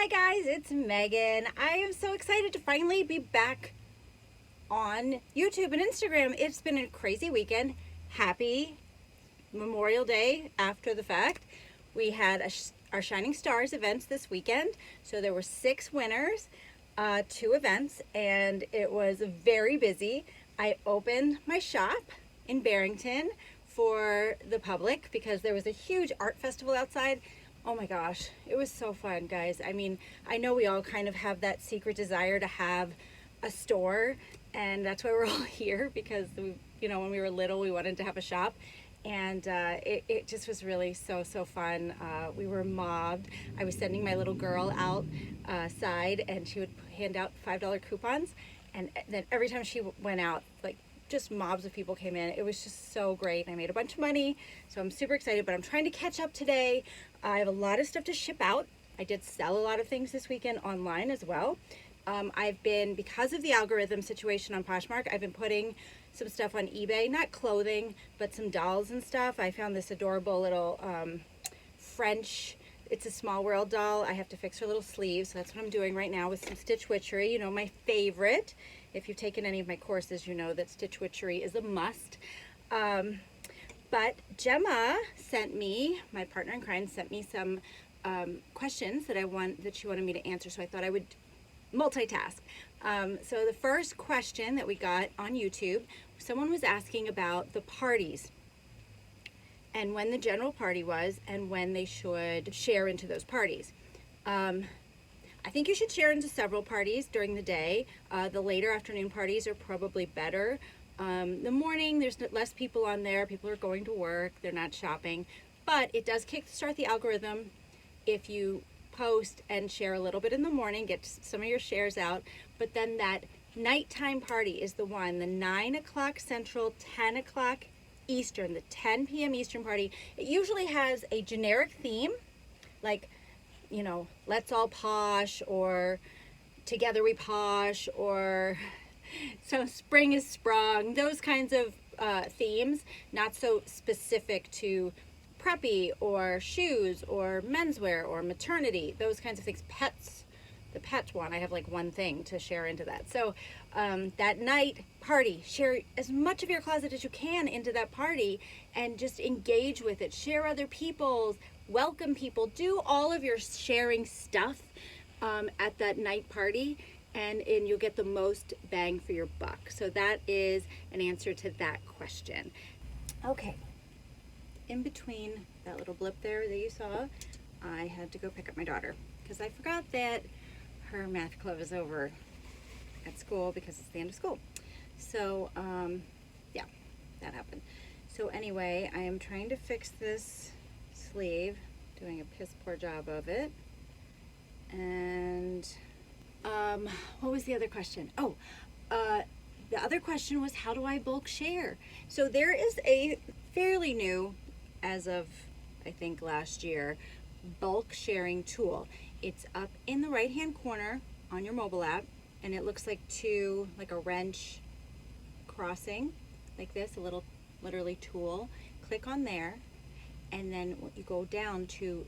Hi guys, it's Megan. I am so excited to finally be back on YouTube and Instagram. It's been a crazy weekend. Happy Memorial Day after the fact. We had our Shining Stars events this weekend. So there were 6 winners, 2 events, and it was very busy. I opened my shop in Barrington for the public because there was a huge art festival outside. Oh my gosh, it was so fun, guys. I mean, I know we all kind of have that secret desire to have a store, and that's why we're all here, because when we were little, we wanted to have a shop. And it just was really so fun. We were mobbed. I was sending my little girl outside, and she would hand out $5 coupons. And then every time she went out, like, just mobs of people came in. It was just so great. I made a bunch of money, so I'm super excited, but I'm trying to catch up today. I have a lot of stuff to ship out. I did sell a lot of things this weekend online as well. Because of the algorithm situation on Poshmark, I've been putting some stuff on eBay, not clothing, but some dolls and stuff. I found this adorable little French, it's a Small World doll. I have to fix her little sleeves, so that's what I'm doing right now with some stitch witchery, my favorite. If you've taken any of my courses, you know that stitch witchery is a must. But Gemma sent me, my partner in crime, sent me some questions that she wanted me to answer, so I thought I would multitask. So the first question that we got on YouTube, someone was asking about the parties and when the general party was and when they should share into those parties. I think you should share into several parties during the day. The later afternoon parties are probably better. The morning, there's less people on there. People are going to work. They're not shopping. But it does kickstart the algorithm if you post and share a little bit in the morning, get some of your shares out. But then that nighttime party is the one, the 9 o'clock Central, 10 o'clock Eastern, the 10 p.m. Eastern party. It usually has a generic theme, like, let's all posh, or together we posh, or so spring is sprung, those kinds of themes, not so specific to preppy or shoes or menswear or maternity, those kinds of things. Pets, the pet one, I have like one thing to share into that. So that night party, share as much of your closet as you can into that party and just engage with it. Share other people's, welcome people, do all of your sharing stuff at that night party, and you'll get the most bang for your buck. So that is an answer to that question. Okay. In between that little blip there that you saw, I had to go pick up my daughter because I forgot that her math club is over at school because it's the end of school. So, yeah, that happened. So anyway, I am trying to fix this sleeve, doing a piss poor job of it. And what was the other question? Oh, the other question was, how do I bulk share? So there is a fairly new, as of I think last year, bulk sharing tool. It's up in the right hand corner on your mobile app, and it looks like a wrench crossing like this, a little literally tool. Click on there, and then you go down to,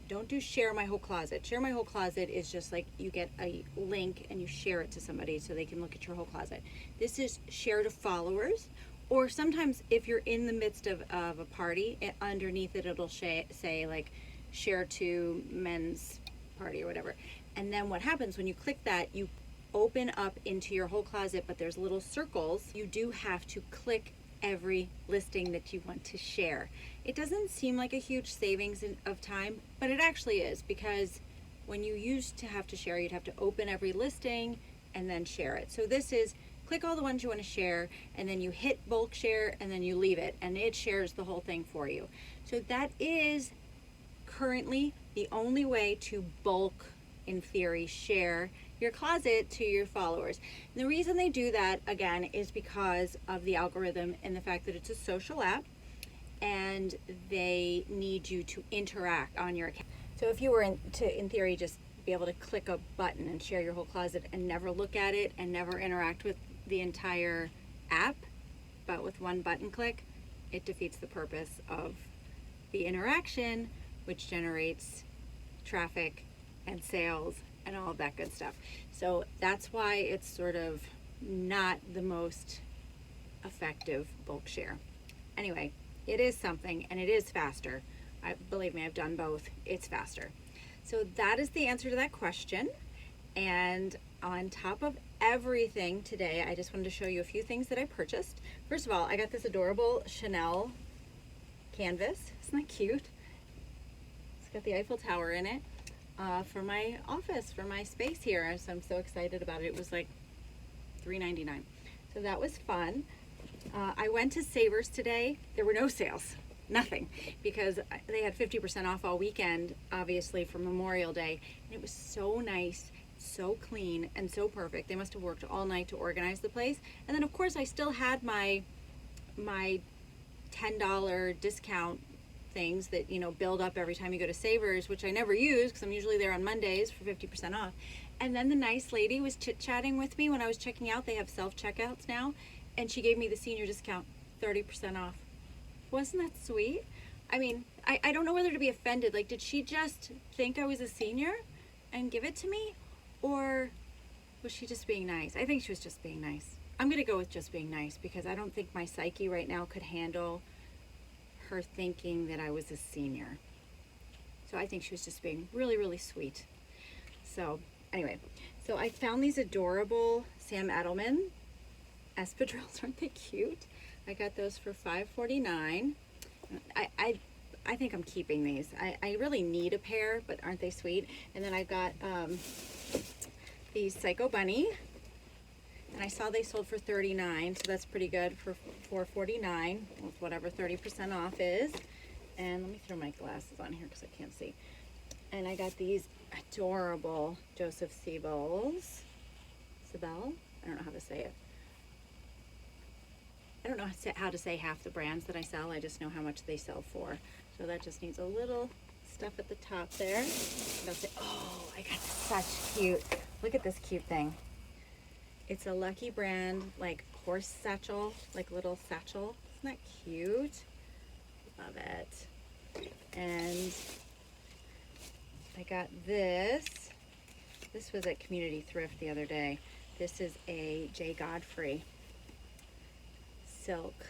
don't do share my whole closet. Share my whole closet is just like you get a link and you share it to somebody so they can look at your whole closet. This is share to followers. Or sometimes if you're in the midst of a party, underneath it, it'll say like share to men's party or whatever. And then what happens when you click that, you open up into your whole closet, but there's little circles. You do have to click every listing that you want to share. It doesn't seem like a huge savings of time, but it actually is, because when you used to have to share, you'd have to open every listing and then share it. So this is, click all the ones you want to share, and then you hit bulk share, and then you leave it, and it shares the whole thing for you. So that is currently the only way to bulk, in theory, share your closet to your followers. And the reason they do that, again, is because of the algorithm and the fact that it's a social app, and they need you to interact on your account. So if you were in theory, just be able to click a button and share your whole closet and never look at it and never interact with the entire app, but with one button click, it defeats the purpose of the interaction, which generates traffic and sales and all of that good stuff. So that's why it's sort of not the most effective bulk share. Anyway, it is something, and it is faster. Believe me, I've done both. It's faster. So that is the answer to that question. And on top of everything today, I just wanted to show you a few things that I purchased. First of all, I got this adorable Chanel canvas. Isn't that cute? It's got the Eiffel Tower in it for my office, for my space here. So I'm so excited about it. It was like $3.99. So that was fun. I went to Savers today. There were no sales, nothing, because they had 50% off all weekend, obviously, for Memorial Day. And it was so nice, so clean, and so perfect. They must have worked all night to organize the place. And then, of course, I still had my $10 discount things that, you know, build up every time you go to Savers, which I never use because I'm usually there on Mondays for 50% off. And then the nice lady was chit-chatting with me when I was checking out. They have self-checkouts now. And she gave me the senior discount, 30% off. Wasn't that sweet? I mean, I don't know whether to be offended. Like, did she just think I was a senior and give it to me? Or was she just being nice? I think she was just being nice. I'm going to go with just being nice because I don't think my psyche right now could handle her thinking that I was a senior. So I think she was just being really, really sweet. So anyway, so I found these adorable Sam Edelman espadrilles. Aren't they cute? I got those for $5.49. I think I'm keeping these. I really need a pair, but aren't they sweet? And then I got these Psycho Bunny, and I saw they sold for $39, so that's pretty good for $4.49 with whatever 30% off is. And let me throw my glasses on here because I can't see. And I got these adorable Joseph Siebels. Sibel? I don't know how to say it. I don't know how to say half the brands that I sell. I just know how much they sell for. So that just needs a little stuff at the top there. And I'll say, oh, I got such cute. Look at this cute thing. It's a Lucky Brand, like horse satchel, like little satchel. Isn't that cute? Love it. And I got this. This was at Community Thrift the other day. This is a J. Godfrey silk.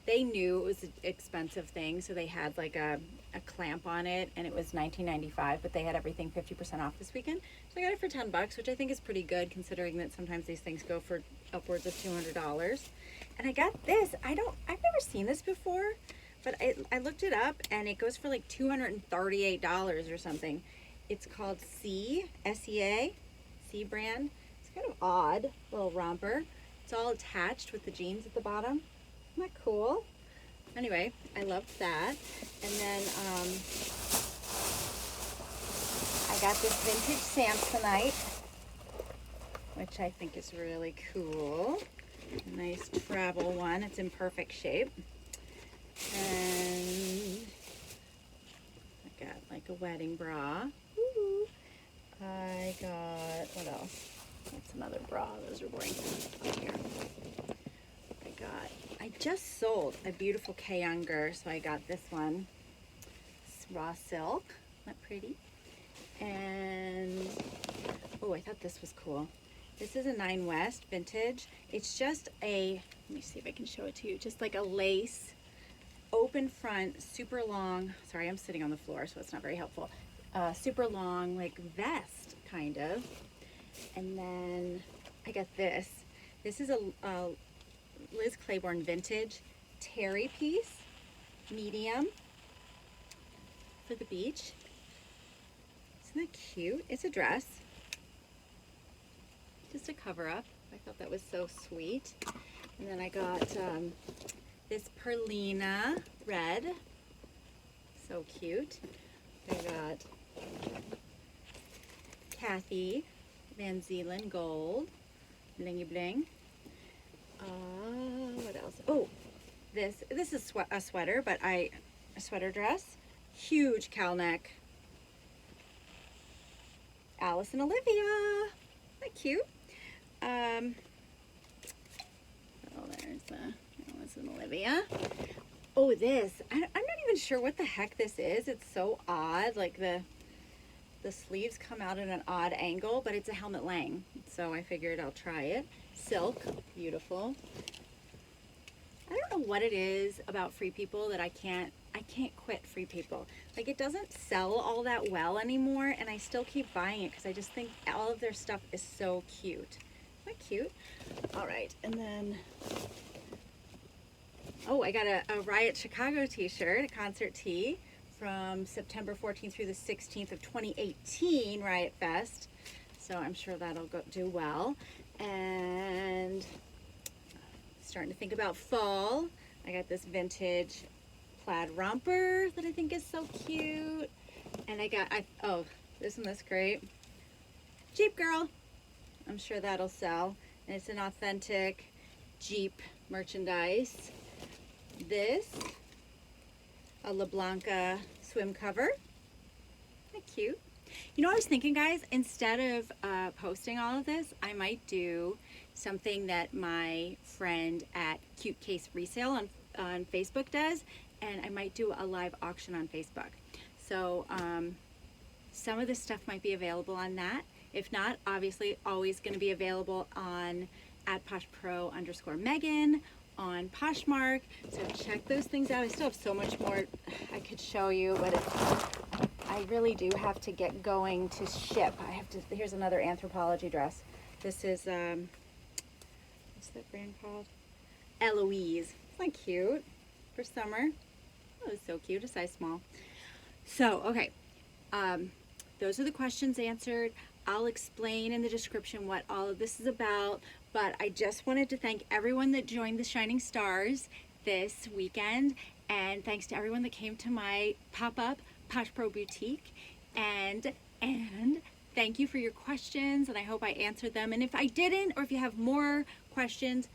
They knew it was an expensive thing, so they had like a clamp on it, and it was $19.95, but they had everything 50% off this weekend. So I got it for $10, which I think is pretty good considering that sometimes these things go for upwards of $200. And I got this. I've never seen this before, but I looked it up, and it goes for like $238 or something. It's called S-E-A, C brand. It's kind of odd, little romper. It's all attached with the jeans at the bottom. Isn't that cool? Anyway, I loved that. And then I got this vintage Samsonite, which I think is really cool. A nice travel one. It's in perfect shape. And I got like a wedding bra. Ooh. I got, what else? That's another bra. Those are boring on here. I just sold a beautiful K. Younger, so I got this one. It's raw silk. Isn't that pretty? And, oh, I thought this was cool. This is a 9 West vintage. It's just a, let me see if I can show it to you, just like a lace, open front, super long, sorry, I'm sitting on the floor, so it's not very helpful. Super long, like vest, kind of. And then I got this. This is a Liz Claiborne vintage terry piece, medium, for the beach. Isn't that cute? It's a dress, just a cover up. I thought that was so sweet. And then I got this Perlina red, so cute. I got Kathy Van Zeeland gold, blingy bling. What else? Oh, this is a sweater, but a sweater dress, huge cowl neck. Alice and Olivia, isn't that cute? Oh, there's Alice and Olivia. Oh, this, I'm not even sure what the heck this is. It's so odd, like The sleeves come out at an odd angle, but it's a helmet lang, so I figured I'll try it. Silk, beautiful. I don't know what it is about Free People that I can't quit Free People. Like, it doesn't sell all that well anymore, and I still keep buying it because I just think all of their stuff is so cute. Isn't that cute? All right, and then, oh, I got a Riot Chicago t-shirt, a concert tee from September 14th through the 16th of 2018 Riot Fest. So I'm sure that'll do well. And starting to think about fall. I got this vintage plaid romper that I think is so cute. And oh, isn't this great? Jeep Girl. I'm sure that'll sell. And it's an authentic Jeep merchandise. This, a La Blanca swim cover. Isn't that cute? You know, I was thinking, guys, instead of posting all of this, I might do something that my friend at Cute Case Resale on Facebook does, and I might do a live auction on Facebook. So some of this stuff might be available on that. If not, obviously always going to be available on at @PoshPro_Megan on Poshmark. So check those things out. I still have so much more I could show you, but I really do have to get going to ship. Here's another Anthropologie dress. This is, what's that brand called? Eloise. Isn't that cute? For summer. Oh, it's so cute, a size small. So, okay. Those are the questions answered. I'll explain in the description what all of this is about, but I just wanted to thank everyone that joined the Shining Stars this weekend, and thanks to everyone that came to my pop-up Posh Pro Boutique, and thank you for your questions, and I hope I answered them. And if I didn't, or if you have more questions,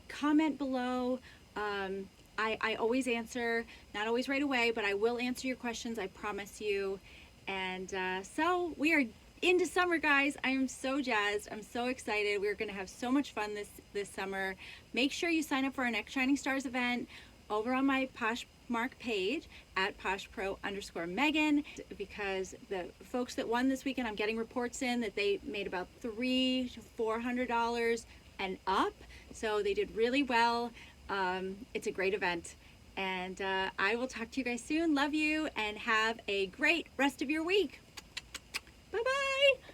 comment below. I always answer, not always right away, but I will answer your questions, I promise you. And so we are into summer, guys. I am so jazzed. I'm so excited. We're gonna have so much fun this summer. Make sure you sign up for our next Shining Stars event over on my Poshmark page at @PoshPro_Megan, because the folks that won this weekend, I'm getting reports in that they made about $300 to $400 and up. So they did really well. It's a great event. And I will talk to you guys soon. Love you, and have a great rest of your week. Bye-bye.